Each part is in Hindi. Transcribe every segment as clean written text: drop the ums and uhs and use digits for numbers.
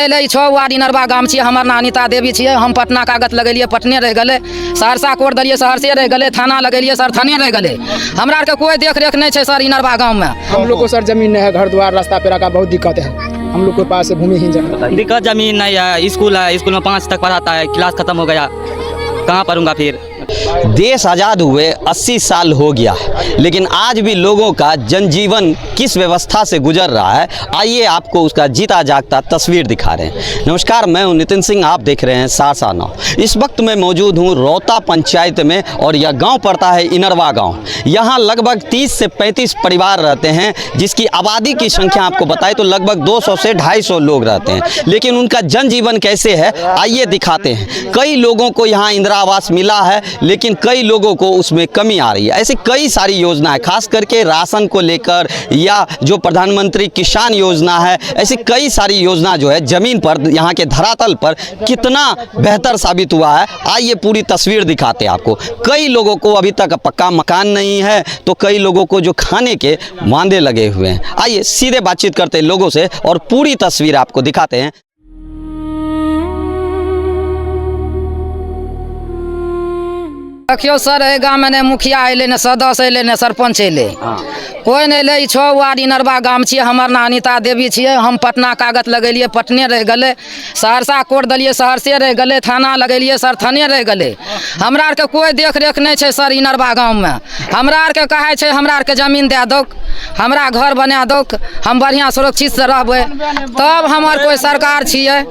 छो वार्ड इनरवा गाम छियै, हमर नाम अनिता देवी छियै। हम पटना कागज लगेलिए, पटने रह गए। सहरसा कोर्ट दिलिए, सहरसे रह गए। थाना लगेलिए सर, थाने रह गए। हमरा आर के कोई देख रेख नहीं है सर इनरवा गाँव में। हम लोग को सर जमीन नहीं है, घर द्वार रास्ता पेरा का बहुत दिक्कत है। हम लोग के पास भूमिहीन जमीन, दिक्कत जमीन नहीं है। स्कूल है, स्कूल में 5 तक पढ़ाता है, क्लास खत्म हो गया, कहाँ पढ़ूंगा फिर। देश आज़ाद हुए 80 साल हो गया, लेकिन आज भी लोगों का जनजीवन किस व्यवस्था से गुजर रहा है, आइए आपको उसका जीता जागता तस्वीर दिखा रहे हैं। नमस्कार, मैं हूं नितिन सिंह, आप देख रहे हैं सहरसा नाउ। इस वक्त मैं मौजूद हूं रौता पंचायत में और यह गांव पड़ता है इनरवा गांव। यहां लगभग 30 से 35 परिवार रहते हैं, जिसकी आबादी की संख्या आपको बताए तो लगभग 200 से 250 लोग रहते हैं। लेकिन उनका जनजीवन कैसे है आइए दिखाते हैं। कई लोगों को यहाँ इंदिरा आवास मिला है, लेकिन कई लोगों को उसमें कमी आ रही है। ऐसी कई सारी योजनाएं, खास करके राशन को लेकर या जो प्रधानमंत्री किसान योजना है, ऐसी कई सारी योजना जो है ज़मीन पर, यहाँ के धरातल पर कितना बेहतर साबित हुआ है, आइए पूरी तस्वीर दिखाते हैं आपको। कई लोगों को अभी तक पक्का मकान नहीं है, तो कई लोगों को जो खाने के वांदे लगे हुए हैं। आइए सीधे बातचीत करते हैं लोगों से और पूरी तस्वीर आपको दिखाते हैं। देखियो सर, गाँव में ने मुखिया अले, ने सदस्य अले, ने सरपंच अले, कोई नहीं अले। छो वार्ड इनरवा गाम छियै, हमर नाम अनिता देवी छियै। हम पटना कागज लगेलिए, पटने रह गए। सहरसा कोर्ट दिलिए, सहरसे रह गए। थाना लगेलिए सर, थाने रह गए। हमरा आर के कोई देख रेख नहीं है सर इनरवा गाँव में। हमरा आर के कहे छै हमरा आर के जमीन दे दो, हमरा घर बना दो, हम बढ़िया सुरक्षित से रहबै, तब हमर कोई सरकार छियै।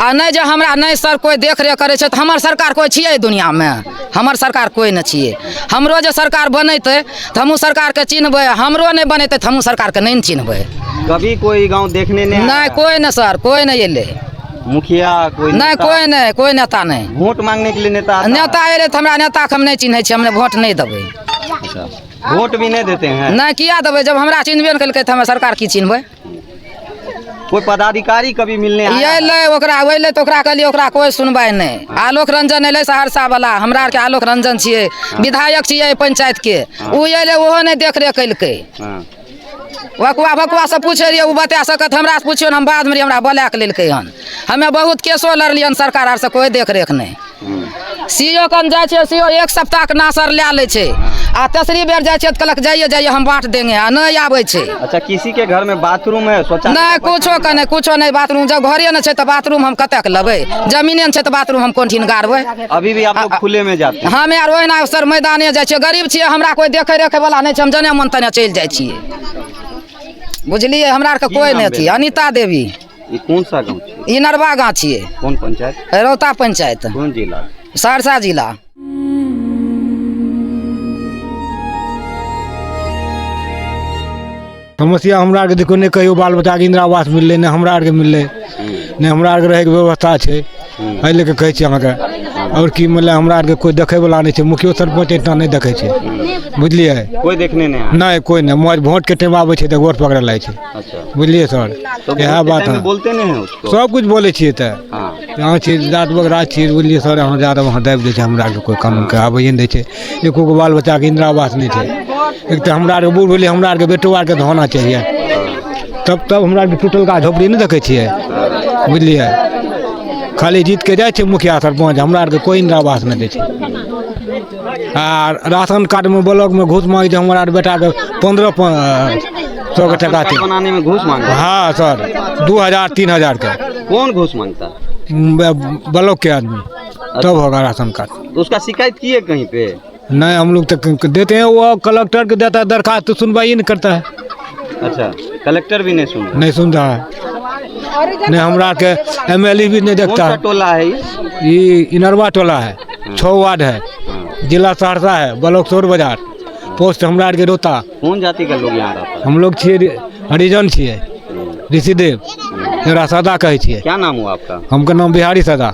आ नहीं जे हमरा नहीं सर कोई देख रेख करे छै, तो हमर सरकार कोई छियै दुनिया में? हमर सरकार कोई न छियै। हमरो जे सरकार बनेते तो हमहूँ सरकार के चिन्हबै, हमरो नहीं बनेते तो हमहूँ सरकार के नहीं चिन्हबै। कभी कोई गांव देखने नहीं कोई न सर, कोई नहीं अले। मुखिया कोई नहीं, कोई नहीं, कोई नेता नहीं। वोट मांगने के लिए नेता नेता अले तो हमरा नेता के हम नहीं चिन्है छियै, हमने वोट नहीं देबै। अच्छा, वोट भी नहीं देते हैं? नहीं, किया देबै? जब हमरा चिन्हबे न केलकै तो हमें सरकार की चिन्हबै? कोई पदाधिकारी कभी मिलने आया? अले ओकरा अले तो ओकरा कहलिए, ओकरा कोई सुनवाई नहीं। आलोक रंजन अले सहरसा वाला, हमरा आर के आलोक रंजन छियै, विधायक छियै पंचायत के। उ अले, ओहो नहीं देख रेख केलकै। वकुआ भकुआ से पूछे रहिए, वो बता सकत, हमरा से पूछियो, हम बाद में हमरा बोला के लेलकै हन। हमें बहुत केसो लड़लियन, सरकार आर से कोई देख रेख नहीं। सीओ कन जाए छे, सीओ 1 सप्ताह के नासर ले ले छे, आ तेसरी बेर जाए छे तो कहलक जाइए जाइए हम बांट देंगे, आ नहीं आवे छे। अच्छा, किसी के घर में बाथरूम है? शौचालय नहीं, कुछो नहीं बाथरूम। जब घरे न छे तो बाथरूम हम कतक लेबै? जमीने न छे तो बाथरूम हम कोन ठिन गाड़बै? अभी भी आप लोग खुले में जाते हैं? हमे आर ओहिना सर मैदाने जाए छे, गरीब छियै, हमरा कोई देखे रेखे वाला नहीं छे, हम जने मन तने चल जाए छियै। बुझलिए, हमरा आर के कोई नहीं थी। अनिता देवी। ये कौन सा गाँव छियै? इनरवा गाँव छियै। कौन पंचायत? रौता पंचायत। कौन जिला? सहरसा जिला। समस्या हमरा आर के देखो नहीं, कहियो बाल बच्चा के इंदिरा आवास मिलले नहीं, हमरा आर के मिलले नहीं। हमरा आर के रहे के व्यवस्था है, एहि लेके कहे छी अहाँके। और की मतलब हमरा आर के कोई देखे वाला नहीं है, मुखियो सरपंच इतना नहीं देखे छै। बुझलिए? कोई देखने नहीं आया? नहीं, कोई नहीं। मोबाइल वोट के टाइम आवे छै तो वोट पकड़ लै छै। अच्छा, बुझलिए सर? तो यह बात है। बोलते नहीं है उसको? सब कुछ बोले छियै तो यहाँ छी जात बगरा छी। बुझलिए सर? यहाँ ज्यादा वहाँ दाबि दै छै, हमरा आर के कोई कानून के आबैए नहीं दै छै। एको गो बाल बच्चा के इंदिरा आवास नहीं छै। एक तो हमरा आर के बूढ़ भेलिए, हमरा आर के बेटो आर के होना चाहिए। तब हमरा आर के टूटल का झोपड़ी नहीं देखे छियै? बुझलिए? खाली जीत के जाए छे मुखिया सरपंच, हमरा आर के कोई इंदिरा आवास नहीं दे छे। आ राशन कार्ड में ब्लॉक में घूस मांगे छे, हमरा आर बेटा के 1500 के टका छे बनाने में घूस मांगे? हाँ सर, 2000-3000 के। कौन घूस मांगता? ब्लॉक के आदमी, तब होगा राशन कार्ड। तो उसका शिकायत की है कहीं पे? नहीं, हम लोग तक देते हैं, वो कलेक्टर के देता है दरखास्त, तो सुनवाई नहीं करता है। अच्छा, कलेक्टर भी नहीं सुन रहा है। नहीं, हमरा के MLA भी नहीं देखता है। टोला है ये इनरवा टोला है, 6 वार्ड है, जिला सहरसा है, ब्लॉक सौर बाजार, पोस्ट हमरा आर के रोता। कौन जाति का लोग यहाँ रहता है? हम लोग छियै हरिजन छियै, ऋषिदेव, मेरा सदा कहे छियै। क्या नाम हुआ आपका? हमका नाम बिहारी सदा।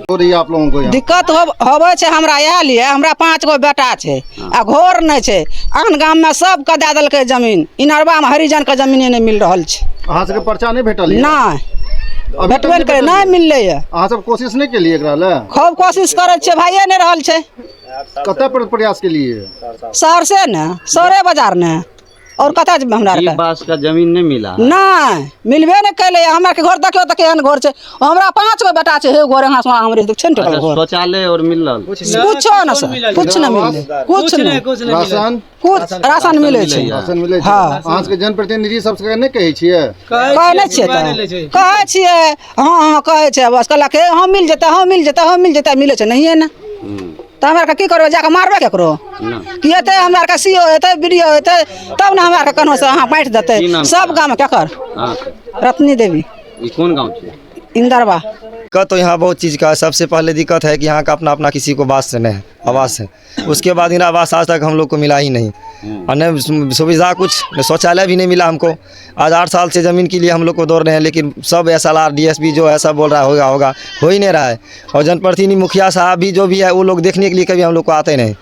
आप लोगों को दिक्कत होवे छे हमरा यह लिए, हमरा 5 गो बेटा छे, आ घर नहीं छे। आन गाम में सब के दे देलकै जमीन, इनरवा में हरिजन के जमीन नहीं मिल रहल छे। अहाँ सबके पर्चा नहीं भेटल? नहीं भेटबे करे, नहीं मिलले है। अहाँ सब कोशिश नहीं के लिए एकरा ले? खूब कोशिश करे छे, भाइये नहीं रहल छे। कते प्रयास के लिए? सहरसे ने, सौरे बाजार ने। और कता जब हमरा ई आरके बास का जमीन नहीं मिला है? नहीं मिलबे नहीं कैले हमरा के घर देखियो त केहन घर छै हमरा 5 गो बेटा छै हे घर यहाँ से हमरे देख छै अच्छा, घर शौचालय और मिलल कुछो ना सर कुछ ना मिले कुछ नहीं राशन कुछ राशन मिले छै राशन मिले छै हाँ। अहाँ के जनप्रतिनिधि सबसे नहीं कहै छियै कहै नहि छियै त कहै छियै हाँ कहै छै बस कहलक हे हम मिल जेतै मिले छै नहिए ना त हमरा के की करबे जाके मारबे केकरो कि एते हमरा के सीओ एते वीडियो एते तब ना हमरा के कनो से अहाँ बांट देते की नाम सब गांव में केकर हाँ रत्नी देवी ये कौन गाँव छै? इंदरबा दिक्कत तो यहाँ बहुत चीज़ का है। सबसे पहले दिक्कत है कि यहाँ का अपना अपना किसी को आवास नहीं है, आवास है। उसके बाद इंदिरा आवास आज तक हम लोग को मिला ही नहीं, और न सुविधा कुछ, न शौचालय भी नहीं मिला हमको। आज 8 साल से ज़मीन के लिए हम लोग को दौड़ रहे हैं, लेकिन सब SLR DSP जो है सब बोल रहा है होगा होगा, हो ही नहीं रहा है। और जनप्रतिनिधि मुखिया साहब भी जो भी है वो लोग देखने के लिए कभी हम लोग को आते नहीं,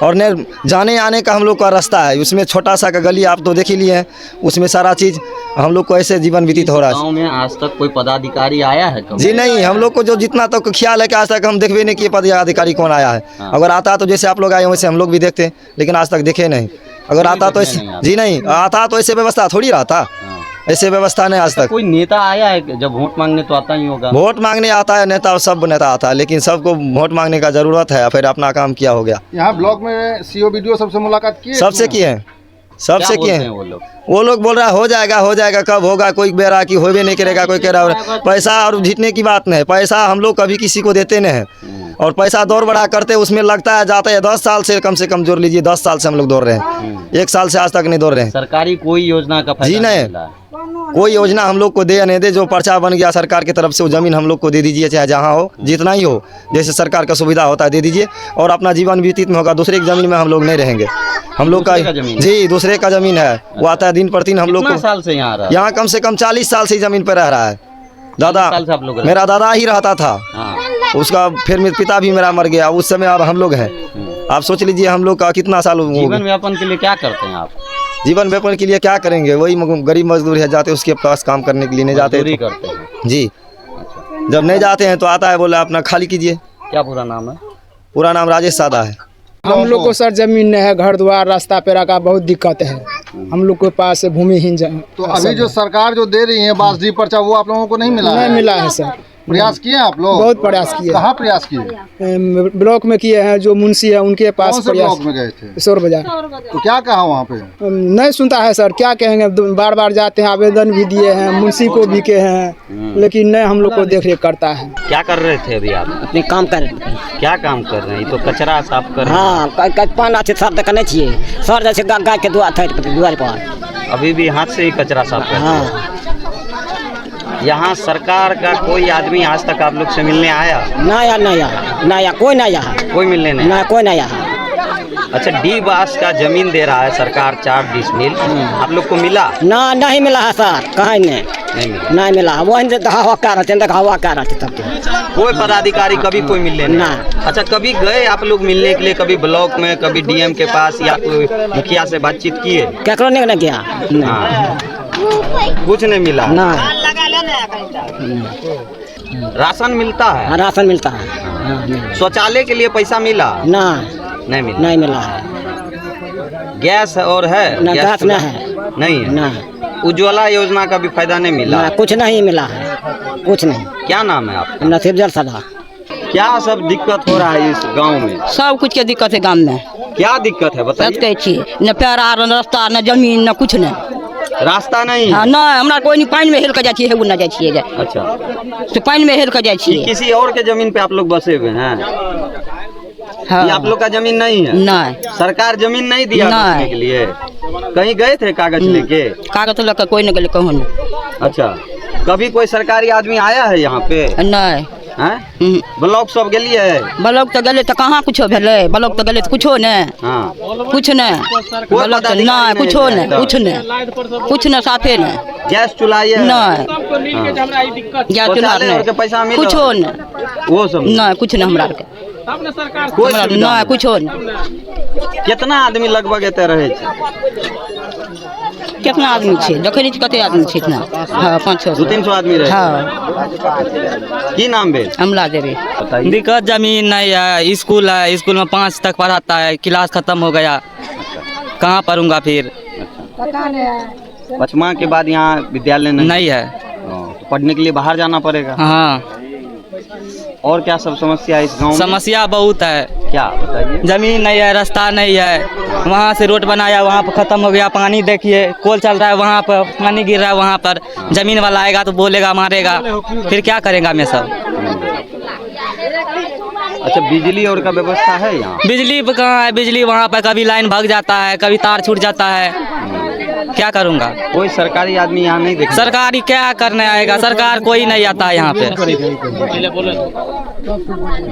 और न जाने आने का हम लोग का रास्ता है, उसमें छोटा सा का गली आप तो देख ही लिए हैं, उसमें सारा चीज़ हम लोग को ऐसे जीवन व्यतीत हो रहा है। गाँव में आज तक कोई पदाधिकारी आया है कभी? जी नहीं, हम लोग को जो जितना तक ख्याल है कि आज तक हम देखबे नहीं किए पदाधिकारी कौन आया है। अगर आता तो जैसे आप लोग आए वैसे हम लोग भी देखते, लेकिन आज तक देखे नहीं। अगर आता तो ऐसे जी नहीं आता तो ऐसे व्यवस्था थोड़ी रहता, ऐसे व्यवस्था नहीं आज तक। कोई नेता आया है जब वोट मांगने तो आता ही होगा। वोट मांगने आता है नेता, सब नेता आता है, लेकिन सबको वोट मांगने का जरूरत है, फिर अपना काम किया हो गया। यहाँ ब्लॉक में CO BDO सबसे मुलाकात की है? सबसे किए हैं, सबसे क्या किए बोलते हैं। हैं वो लोग बोल रहा है हो जाएगा, कब होगा, कोई कह रहा है कि होबे नहीं करेगा, कोई कह रहा है पैसा और जीतने की बात नहीं है। पैसा हम लोग कभी किसी को देते नहीं हैं, और पैसा दौड़ बढ़ा करते उसमें लगता है जाता है 10 साल से कम जोड़ लीजिए, 10 साल से हम लोग दौड़ रहे हैं, 1 साल से आज तक नहीं दौड़ रहे हैं। सरकारी कोई योजना का फायदा जी नहीं। मिला है? कोई योजना हम लोग को दे या नहीं दे, जो पर्चा बन गया सरकार की तरफ से वो ज़मीन हम लोग को दे दीजिए, चाहे जहाँ हो जितना ही हो, जैसे सरकार का सुविधा होता है दे दीजिए, और अपना जीवन व्यतीत में होगा। दूसरे की ज़मीन में हम लोग नहीं रहेंगे, हम लोग दूसरे का ज़मीन? जी दूसरे का ज़मीन है, वो आता है दिन पर दिन हम लोग कितना को। साल से यहाँ रहा? यहाँ कम से कम 40 साल से ज़मीन पर रह रहा है। दादा साल से आप लोग रहे? मेरा दादा ही रहता था, हाँ। उसका फिर मेरे पिता भी मेरा मर गया उस समय, अब हम लोग हैं। आप सोच लीजिए हम लोग का कितना साल हो जीवन गया। व्यापन के लिए क्या करते हैं आप? जीवन व्यापन के लिए क्या करेंगे, वही गरीब मजदूर है, जाते उसके पास काम करने के लिए नहीं जाते मजदूरी करते हैं। जी। जब नहीं जाते हैं तो आता है बोला अपना खाली कीजिए। क्या पूरा नाम है? पूरा नाम राजेश सादा है। हम लोग को सर जमीन नहीं है, घर द्वार रास्ता पेरा का बहुत दिक्कत है। हम लोग के पास भूमिहीन तो अभी जो सरकार जो दे रही है बासडी पर्चा, वो आप लोगों को नहीं मिला है? नहीं मिला है सर। प्रयास किए आप लोग? बहुत प्रयास किए। कहाँ प्रयास किए? ब्लॉक में किए हैं, जो मुंशी है उनके पास कौन से प्रयास। ब्लॉक में गए थे? शोर बाजार। तो क्या कहा वहाँ पे? नहीं सुनता है सर, क्या कहेंगे, बार बार जाते हैं, आवेदन भी दिए हैं, मुंशी को भी के हैं, लेकिन नहीं हम लोग को देख रेख करता है। क्या कर रहे थे अभी आप? अपने काम कर रहे हैं। क्या काम कर रहे हैं? ये तो कचरा साफ कर रहे हैं। हाँ पाना से सर देखने चाहिए, सर जैसे गाय के द्वार पर अभी भी हाथ से ही कचरा साफ कर रहे हैं। हाँ यहाँ सरकार का कोई आदमी आज तक आप लोग से मिलने आया? नया कोई नया है, कोई मिलने नहीं? ना कोई नया है। अच्छा, डी बास का जमीन दे रहा है सरकार 4 डिसमिल, आप लोग को मिला? ना नहीं मिला है सर, कहीं नहीं नहीं मिला। वो हवा क्या रहते हैं, हवा क्या रहते तब कोई पदाधिकारी कभी कोई मिलने नहीं? ना। अच्छा, कभी गए आप लोग मिलने के लिए, कभी ब्लॉक में, कभी DM के पास, या कोई मुखिया से बातचीत किए? केकरो नहीं गया हाँ। कुछ नहीं मिला? ना। राशन मिलता है? राशन मिलता है। शौचालय के लिए पैसा मिला? ना नहीं मिला। नहीं मिला है। गैस और है? ना गैस चूल्हा? नहीं है। नहीं है। ना उज्ज्वला योजना का भी फायदा नहीं मिला? ना कुछ नहीं मिला है, कुछ नहीं। क्या नाम है आपका? नसीब जल सदा। क्या सब दिक्कत हो रहा है इस गांव में? सब कुछ के दिक्कत है गाँव में। क्या दिक्कत है बताइए? कहै छियै, न पेड़ा न रास्ता न जमीन न कुछ नहीं। रास्ता नहीं? हाँ नहीं, हमरा कोई नहीं, पानी में हेल कर जाए छियै, हेगु न जाए छियै जे। अच्छा, तो पानी में हेल कर जाए ये छियै। किसी और के जमीन पे आप लोग बसे हुए हैं? हाँ। ये आप लोग का जमीन नहीं है? नहीं। सरकार जमीन नहीं दिया नहीं। बसने के लिए? कहीं गए थे कागज लेके? कागज लेकर कोई न गए कहूँ नहीं। अच्छा, कभी कोई सरकारी आदमी आया है यहाँ पे? नहीं। हैं? ब्लॉक सब गेलिए? ब्लॉक तो गले तो कहाँ कुछ भेले, ब्लॉक तो गले तो कुछो नहीं। हाँ। कुछ नहीं, ब्लॉक तो नहीं, कुछो नहीं, कुछ नहीं, साफे नहीं। गैस चूल्हा ये? नहीं। गैस चूल्हा नहीं। पैसा मिला? कुछो नहीं, वो सब नहीं, कुछ नहीं हमरा के। कोई सुविधा नहीं, नहीं? कुछो नहीं। कितना आदमी लगभग एते रहे छे? कितना आदमी छे, देखे नहीं कते आदमी छे इतना? हाँ 500 200-300 आदमी रहे? हाँ। की नाम भेल? अमला देवी। दिक्कत जमीन नहीं है, स्कूल है, स्कूल में 5 तक पढ़ाता है, क्लास खत्म हो गया, कहाँ पढ़ूंगा फिर? पचमा के बाद यहाँ विद्यालय नहीं है। तो पढ़ने के लिए बाहर जाना पड़ेगा। हाँ, और क्या सब समस्या है इस गांव में? समस्या बहुत है। क्या बताइए? जमीन नहीं है, रास्ता नहीं है। वहाँ से रोड बनाया, वहाँ पर ख़त्म हो गया। पानी देखिए, कोल चल रहा है, वहाँ पर पानी गिर रहा है। वहाँ पर जमीन वाला आएगा तो बोलेगा, मारेगा, फिर क्या करेंगे हमें सब। अच्छा, बिजली और का व्यवस्था है यहाँ? बिजली कहाँ है? बिजली वहाँ पर कभी लाइन भाग जाता है, कभी तार छूट जाता है। क्या करूँगा? कोई सरकारी आदमी यहाँ नहीं देख? सरकारी क्या करने आएगा? सरकार कोई नहीं आता है यहाँ पे।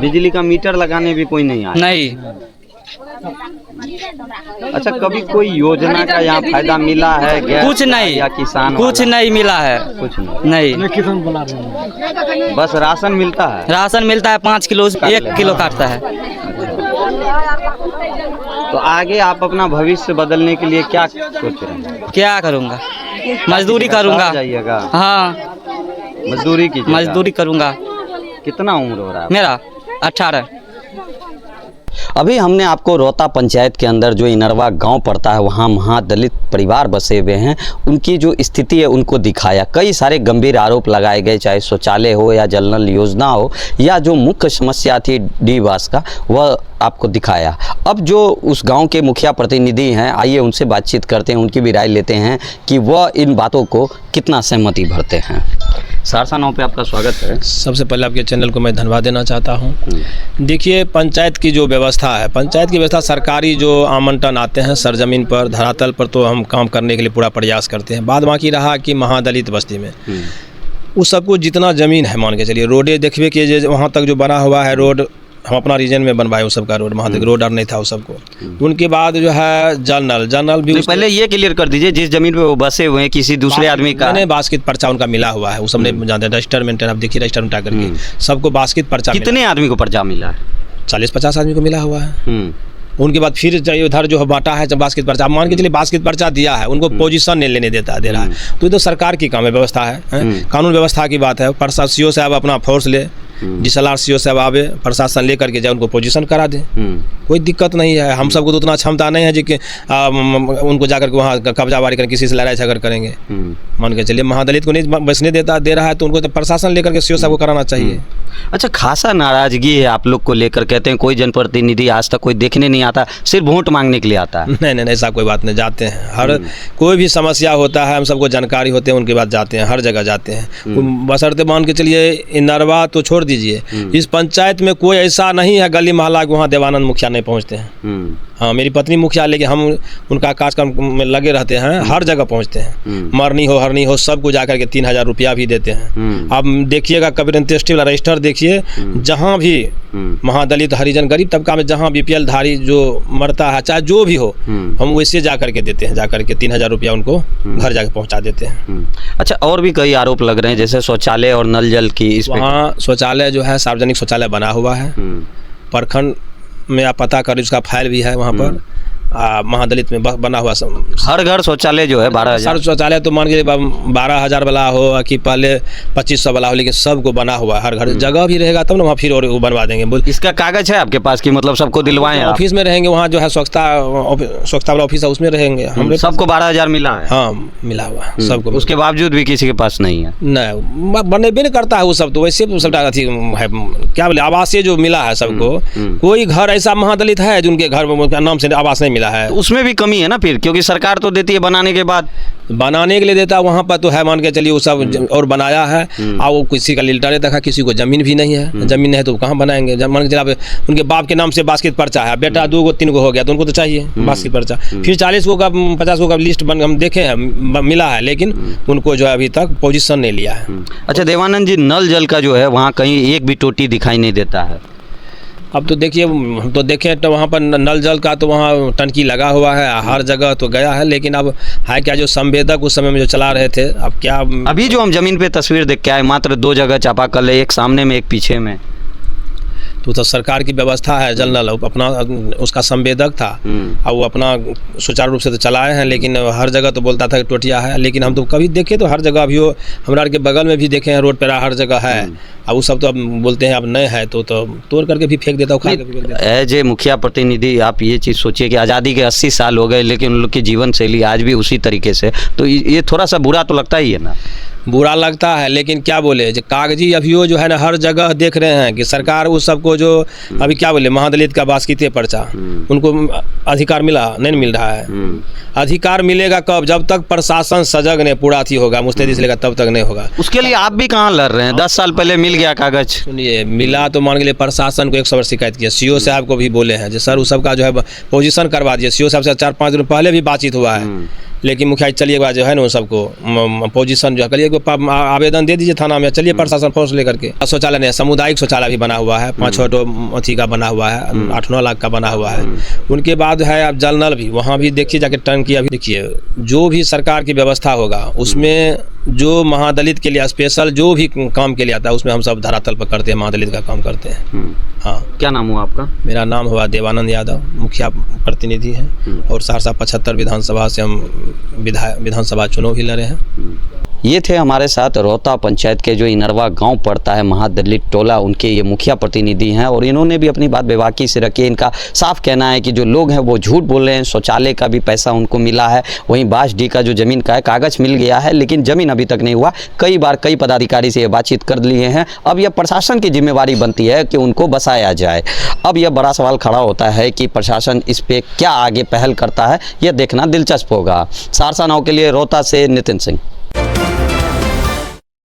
बिजली का मीटर लगाने भी कोई नहीं आया? नहीं। अच्छा, कभी कोई योजना का यहाँ फायदा मिला है? कुछ नहीं, या किसान कुछ नहीं मिला है। कुछ नहीं, बस राशन मिलता है। राशन मिलता है 5 किलो, 1 किलो काटता है। तो आगे आप अपना भविष्य बदलने के लिए क्या सोच रहे हैं? क्या करूँगा? मजदूरी करूँगा। जाइएगा? हाँ, मजदूरी की? मजदूरी करूँगा। कितना उम्र हो रहा है मेरा? 18। अभी हमने आपको रोहता पंचायत के अंदर जो इनरवा गांव पड़ता है, वहां महादलित परिवार बसे हुए हैं, उनकी जो स्थिति है उनको दिखाया। कई सारे गंभीर आरोप लगाए गए, चाहे शौचालय हो या जल नल योजना हो, या जो मुख्य समस्या थी डी-वास का, वह आपको दिखाया। अब जो उस गांव के मुखिया प्रतिनिधि हैं, आइए उनसे बातचीत करते हैं, उनकी भी राय लेते हैं कि वह इन बातों को कितना सहमति भरते हैं। सहरसा नाव पे आपका स्वागत है। सबसे पहले आपके चैनल को मैं धन्यवाद देना चाहता हूं। देखिए, पंचायत की जो व्यवस्था है, पंचायत की व्यवस्था, सरकारी जो आमंत्रण आते हैं सरजमीन पर, धरातल पर, तो हम काम करने के लिए पूरा प्रयास करते हैं। बाद बाकी रहा कि महादलित बस्ती में उस सबको जितना ज़मीन है, मान के चलिए, रोडे देखिए कि वहाँ तक जो बना हुआ है रोड, हम अपना रीजन में बनवाए उस सबका रोड, वहाँ तक रोड और नहीं था उस सबको। उनके बाद जो है जल नल भी पहले ये क्लियर कर दीजिए, जिस जमीन पे वो बसे हुए हैं किसी दूसरे आदमी का नहीं, बास्केट पर्चा उनका मिला हुआ है, वो सब नहीं जानते। रजिस्टर मेंटेन आप देखिए, रजिस्टर मेंटेन करके सबको बास्केट पर्चा। कितने आदमी को पर्चा मिला है? 40-50 आदमी को मिला हुआ है। उनके बाद फिर उधर जो बांटा है बास्केट पर्चा, मान के चलिए बास्केट पर्चा दिया है, उनको पोजीशन नहीं लेने दे रहा है। तो ये तो सरकार की काम है, व्यवस्था है, कानून व्यवस्था की बात है। प्रशासन से अब अपना फोर्स ले, DSLR CO से अब आवे, प्रशासन लेकर के जाए, उनको पोजीशन करा दे, कोई दिक्कत नहीं है। हम सबको तो उतना क्षमता नहीं है जी कि उनको जाकर के वहाँ कब्जा वारी करें, किसी से लड़ाई झगड़ करेंगे। मान के चलिए, महादलित को नहीं बसने दे रहा है, तो उनको तो प्रशासन लेकर के CO साहब को कराना चाहिए। अच्छा, खासा नाराजगी है आप लोग को लेकर, कहते हैं कोई जनप्रतिनिधि आज तक कोई देखने नहीं आता, सिर्फ वोट मांगने के लिए आता है। नहीं, ऐसा कोई बात नहीं, जाते हैं। हर कोई भी समस्या होता है, हम सबको जानकारी होते हैं, उनके बाद जाते हैं, हर जगह जाते हैं। बशर्ते मान के चलिए, इनरवा तो छोड़ दीजिए, इस पंचायत में कोई ऐसा नहीं है गली मोहल्ला के वहाँ देवानंद मुखिया नहीं पहुँचते हैं। हाँ, मेरी पत्नी मुखिया, लेकिन हम उनका कार्यक्रम में लगे रहते हैं, हर जगह पहुँचते हैं। मरनी हो हरनी हो सबको जाकर के 3000 रुपया भी देते हैं। आप देखिएगा, कभी रजिस्ट्री वाला रजिस्टर देखिए, जहाँ भी महादलित हरिजन गरीब तबका में जहाँ BPL धारी जो मरता है, चाहे जो भी हो, हम वैसे जा करके देते हैं, जा करके 3000 रुपया उनको घर जाके पहुँचा देते हैं। अच्छा, और भी कई आरोप लग रहे हैं, जैसे शौचालय और नल जल की। वहाँ शौचालय जो है, सार्वजनिक शौचालय बना हुआ है, प्रखंड में आप पता करें, उसका फाइल भी है वहाँ पर। महादलित में बना हुआ हर घर शौचालय जो है 12,000 शौचालय, तो मान के 12,000 वाला हो कि पहले 2500 वाला हो, लेकिन सबको बना हुआ है। हर घर जगह भी रहेगा तब ना, वहाँ फिर और वो बनवा देंगे। इसका कागज है आपके पास कि मतलब सबको दिलवाएं? ऑफिस में रहेंगे, वहाँ जो है स्वच्छता वाला ऑफिस है, उसमें रहेंगे। हमने सबको 12,000 मिला है? हाँ, मिला हुआ है सबको। उसके बावजूद भी किसी के पास नहीं है? नहीं, बने भी नहीं करता है वो सब, तो वैसे सबका अथी है, क्या बोले, आवासीय जो मिला है सबको। कोई घर ऐसा महादलित है जिनके घर नाम से आवास नहीं मिला है, उसमें भी कमी है ना फिर, क्योंकि सरकार तो देती है बनाने के बाद। बनाने के लिए देता है, वहाँ पर तो है, मान के चलिए वो सब और बनाया है। और वो किसी का लिल्टर देखा, किसी को जमीन भी नहीं है, जमीन नहीं है तो कहाँ बनाएंगे। मान के चलिए उनके बाप के नाम से बास्केट पर्चा है, बेटा 2 3 हो गया, तो उनको तो चाहिए बास्केट पर्चा। फिर 40 को का 50 को का लिस्ट हम देखे हैं, मिला है, लेकिन उनको जो है अभी तक पोजीशन नहीं लिया है। अच्छा देवानंद जी, नल जल का जो है वहाँ कहीं एक भी टोटी दिखाई नहीं देता है। अब तो देखिए, हम तो देखें तो वहाँ पर नल जल का तो वहाँ टंकी लगा हुआ है, हर जगह तो गया है, लेकिन अब है क्या, जो संवेदक उस समय में जो चला रहे थे, अब क्या। अभी जो हम जमीन पे तस्वीर देख के आए, मात्र 2 जगह चापाकल है, एक सामने में एक पीछे में। तो सरकार की व्यवस्था है, जल नल अपना उसका संवेदक था और वो अपना सुचारू रूप से तो चलाए हैं, लेकिन हर जगह तो बोलता था कि टोटिया है, लेकिन हम तो कभी देखे तो हर जगह अभी वो हमारे के बगल में भी देखे हैं, रोड पर हर जगह है। अब वो सब तो अब बोलते हैं अब नहीं है तो तोड़ करके भी फेंक देता हूँ, खा के भी फेंक देता हूँ। एज ए मुखिया प्रतिनिधि आप ये चीज़ सोचिए कि आज़ादी के 80 साल हो गए, लेकिन उन लोग की जीवन शैली आज भी उसी तरीके से, तो ये थोड़ा सा बुरा तो लगता ही है ना। बुरा लगता है, लेकिन क्या बोले, जो कागजी अभियोग जो है ना हर जगह देख रहे हैं कि सरकार उस सबको जो अभी क्या बोले महादलित का बास्कीते पर्चा, उनको अधिकार मिला नहीं मिल रहा है। अधिकार मिलेगा कब? जब तक प्रशासन सजग नहीं पूरा थी होगा, मुस्तैदी से लेगा तब तक नहीं होगा। उसके लिए आप भी कहाँ लड़ रहे हैं? 10 साल पहले मिल गया कागज। सुनिए, मिला तो मान के लिए प्रशासन को 100 बार शिकायत किया, सीओ साहब को भी बोले हैं जो सर उस सब का जो है पोजीशन करवा दिया। सीओ साहब से 4-5 दिन पहले भी बातचीत हुआ है, लेकिन मुखिया चलिए जो है ना उन सबको पोजीशन जो है करिए आवेदन दे दीजिए थाना में, चलिए प्रशासन फोर्स लेकर के। शौचालय नहीं, सामुदायिक शौचालय भी बना हुआ है, 5-6 अथी का बना हुआ है, 8-9 लाख का बना हुआ है। उनके बाद है अब जल नल भी, वहाँ भी देखिए जाके टंकी अभी देखिए, जो भी सरकार की व्यवस्था होगा उसमें जो महादलित के लिए स्पेशल जो भी काम के लिए आता है उसमें हम सब धरातल पर करते हैं, महादलित का काम करते हैं। हाँ, क्या नाम हुआ आपका? मेरा नाम हुआ देवानंद यादव, मुखिया प्रतिनिधि है, और सहरसा 75 विधानसभा से हम विधानसभा चुनाव भी लड़े हैं। ये थे हमारे साथ रोहता पंचायत के जो इनरवा गांव पड़ता है, महादलित टोला, उनके ये मुखिया प्रतिनिधि हैं और इन्होंने भी अपनी बात बेबाकी से रखी है। इनका साफ कहना है कि जो लोग हैं वो झूठ बोल रहे हैं, शौचालय का भी पैसा उनको मिला है, वहीं बांसडी का जो ज़मीन का है कागज़ मिल गया है, लेकिन ज़मीन अभी तक नहीं हुआ। कई बार कई पदाधिकारी से ये बातचीत कर लिए हैं। अब यह प्रशासन की जिम्मेवारी बनती है कि उनको बसाया जाए। अब यह बड़ा सवाल खड़ा होता है कि प्रशासन इस पर क्या आगे पहल करता है, यह देखना दिलचस्प होगा। सहरसा नाउ के लिए रोहता से नितिन सिंह।